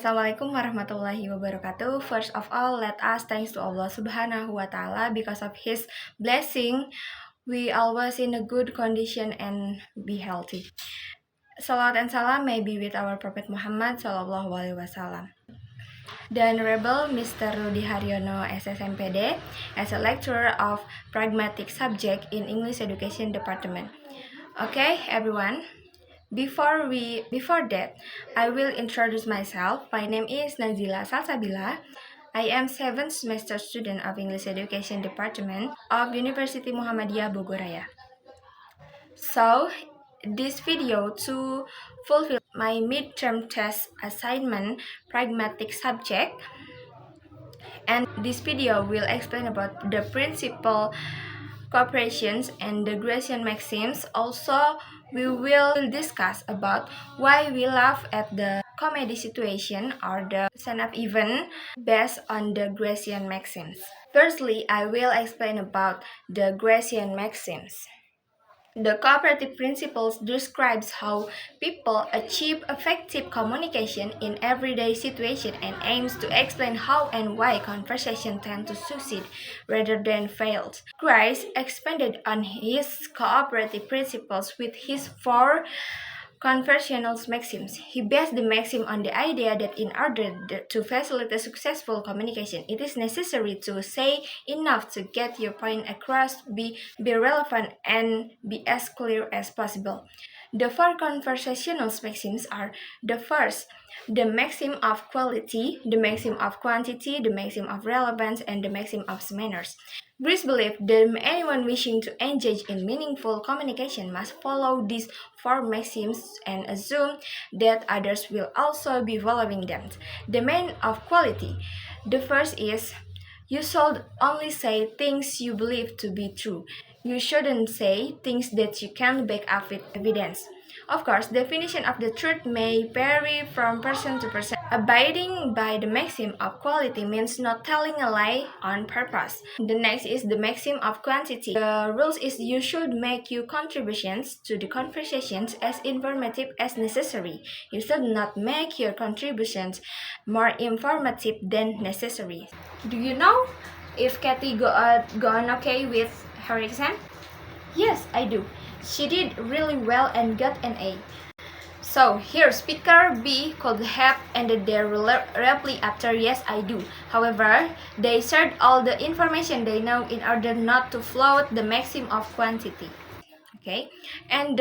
Assalamualaikum warahmatullahi wabarakatuh. First of all, let us thanks to Allah Subhanahu wa Ta'ala because of His blessing. We always in a good condition and be healthy. Salawat and salam may be with our Prophet Muhammad Sallallahu Alaihi Wasallam. The Honorable Mr. Rudi Haryono SSMPD as a lecturer of pragmatic subject in English Education Department. Okay, everyone. Before that, I will introduce myself. My name is Nazila Salsabila. I am 7th semester student of English Education Department of University Muhammadiyah Bogoraya. So, this video to fulfill my midterm test assignment pragmatic subject, and this video will explain about the principle cooperations and the Grecian maxims. Also, we will discuss about why we laugh at the comedy situation or the stand-up event based on the Grecian maxims. Firstly, I will explain about the Grecian maxims. The cooperative principles describes how people achieve effective communication in everyday situation and aims to explain how and why conversation tend to succeed rather than fail. Grice expanded on his cooperative principles with his 4 conversational maxims. He based the maxim on the idea that in order to facilitate successful communication, it is necessary to say enough to get your point across, be relevant, and be as clear as possible. The 4 conversational maxims are: the first, the maxim of quality, the maxim of quantity, the maxim of relevance, and the maxim of manners. Grice believed that anyone wishing to engage in meaningful communication must follow these 4 maxims and assume that others will also be following them. The main of quality. The first is, you should only say things you believe to be true. You shouldn't say things that you can't back up with evidence. Of course, definition of the truth may vary from person to person. Abiding by the maxim of quality means not telling a lie on purpose. The next is the maxim of quantity. The rules is you should make your contributions to the conversations as informative as necessary. You should not make your contributions more informative than necessary. Do you know if Kathy gone okay with her exam? Yes, I do. She did really well and got an A. So here speaker B could have ended their reply after yes I do. However, they shared all the information they know in order not to float the maxim of quantity. Okay, and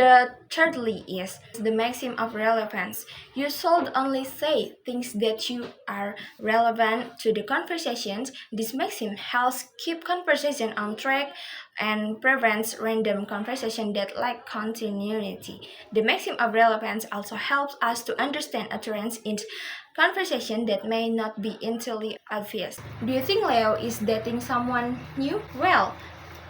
thirdly is the maxim of relevance. You should only say things that you are relevant to the conversations. This maxim helps keep conversation on track and prevents random conversation that lack continuity. The maxim of relevance also helps us to understand a trend in conversation that may not be entirely obvious. Do you think Leo is dating someone new? Well,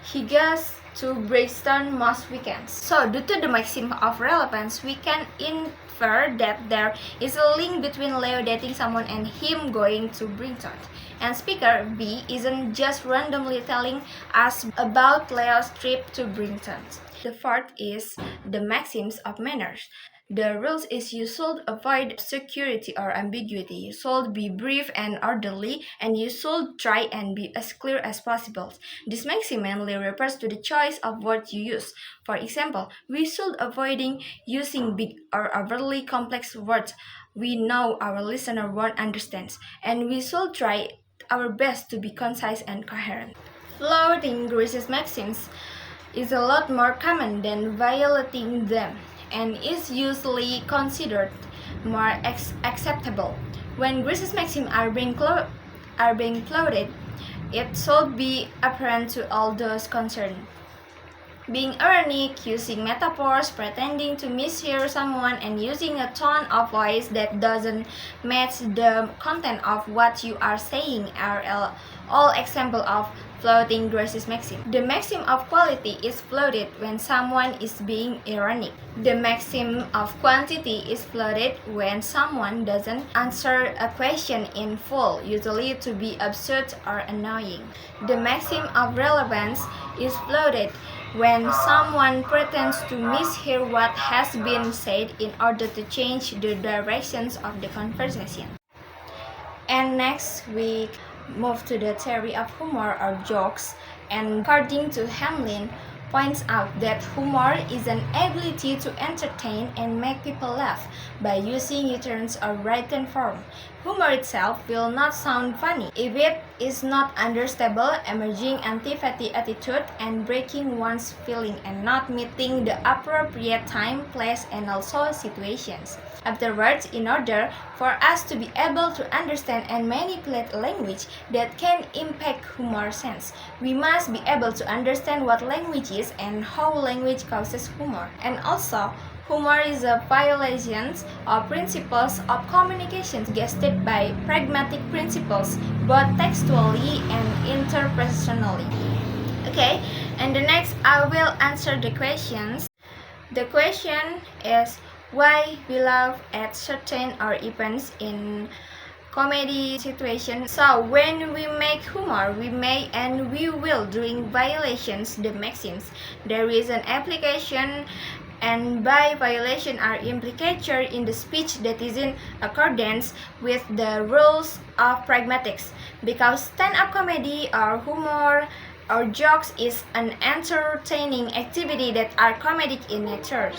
he goes to Brixton most weekends. So, due to the maxim of relevance, we can infer that there is a link between Leo dating someone and him going to Brixton. And speaker B isn't just randomly telling us about Leo's trip to Brixton. The fourth is the maxims of manners. The rules is you should avoid security or ambiguity. You should be brief and orderly, and you should try and be as clear as possible. This maxim mainly refers to the choice of words you use. For example, we should avoiding using big or overly complex words we know our listener won't understand, and we should try our best to be concise and coherent. Flouting Grice's maxims is a lot more common than violating them, and is usually considered more acceptable. When Grice's maxims are being flouted, it should be apparent to all those concerned. Being ironic, using metaphors, pretending to mishear someone, and using a tone of voice that doesn't match the content of what you are saying are all examples of flouting Grice's maxim. The maxim of quality is flouted when someone is being ironic. The maxim of quantity is flouted when someone doesn't answer a question in full, usually to be absurd or annoying. The maxim of relevance is flouted when someone pretends to mishear what has been said in order to change the directions of the conversation. And next we move to the theory of humor or jokes, and according to Hamlin, points out that humor is an ability to entertain and make people laugh by using utterance or written form. Humor itself will not sound funny if it is not understandable, emerging antipathy attitude and breaking one's feeling and not meeting the appropriate time, place, and also situations. Afterwards, in order for us to be able to understand and manipulate language that can impact humor sense, we must be able to understand what language is and how language causes humor. And also, humor is a violation of principles of communication suggested by pragmatic principles, both textually and interpersonally. Okay, and the next I will answer the questions. The question is why we laugh at certain or events in comedy situation. So when we make humor, we may and we will during violations the maxims. There is an application, and by violation are implicated in the speech that is in accordance with the rules of pragmatics. Because stand-up comedy or humor or jokes is an entertaining activity that are comedic in nature.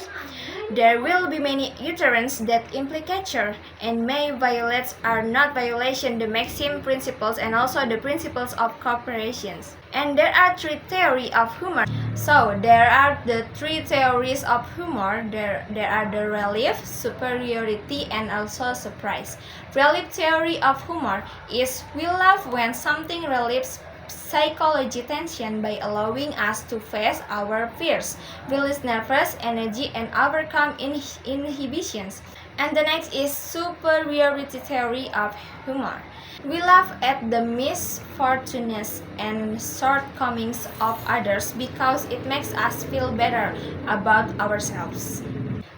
There will be many utterances that implicate and may violate or not violation the maxim principles and also the principles of cooperation. And there are three theories of humor. So there are the three theories of humor. There are the relief, superiority, and also surprise. Relief theory of humor is we laugh when something relieves psychology tension by allowing us to face our fears, release nervous energy, and overcome inhibitions. And the next is superiority theory of humor. We laugh at the misfortunes and shortcomings of others because it makes us feel better about ourselves.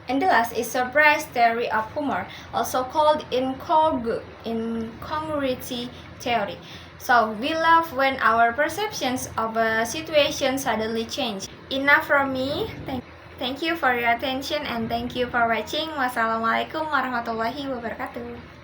And the last is surprise theory of humor, also called incongruity theory. So we laugh when our perceptions of a situation suddenly change. Enough from me. Thank you for your attention and thank you for watching. Wassalamualaikum warahmatullahi wabarakatuh.